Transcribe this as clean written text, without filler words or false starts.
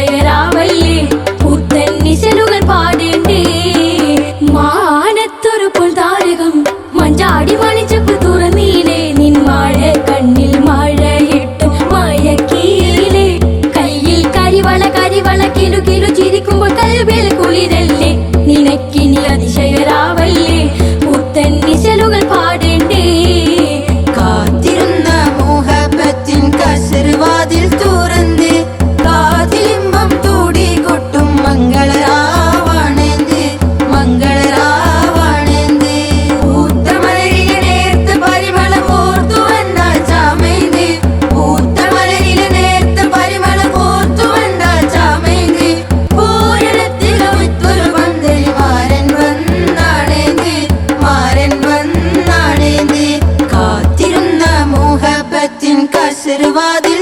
അതിശയരാവല്ലേ പുത്തൻ നിശലുകൾ പാടേണ്ടേ മാനത്തൊരു പുൽതാരകം മഞ്ചാടി മണിച്ചപ്പ് തുറന്നീലേ നിൻ മഴ കണ്ണിൽ മഴയിട്ടും മയക്കീലേ കയ്യിൽ കരിവള കരിവള കിലു കിലു ചിരിക്കുമ്പോൾ കൽവിൽ കുളിരല്ലേ നിനക്കിനി അതിശയരാവല്ലേ പുത്തൻ നിശലുകൾ പാടേണ്ടേ കാത്തിരുന്ന മോഹബത്തിൻ കസർവാതിൽ തുറന്ന് കാതിലിമ്പം തൂടി കൊട്ടും മംഗളരാവാണെന്ത് മംഗളരാവാണെന്ത് പൂത്തമലരിലെ നേർത്ത പരിമളം ഓർത്തു വന്നാൽ ചാമേന്ത് പൂത്തമലരിലെ നേർത്ത പരിമളം ഓർത്തു വന്നാൽ ചാമേന്ത് പൂരണത്തിലൊരു പന്തലി മാരൻ വന്നാണേന്ത് മാരൻ വന്നാണേന്ത് കാത്തിരുന്ന മോഹബത്തിൻ കസർവാതിൽ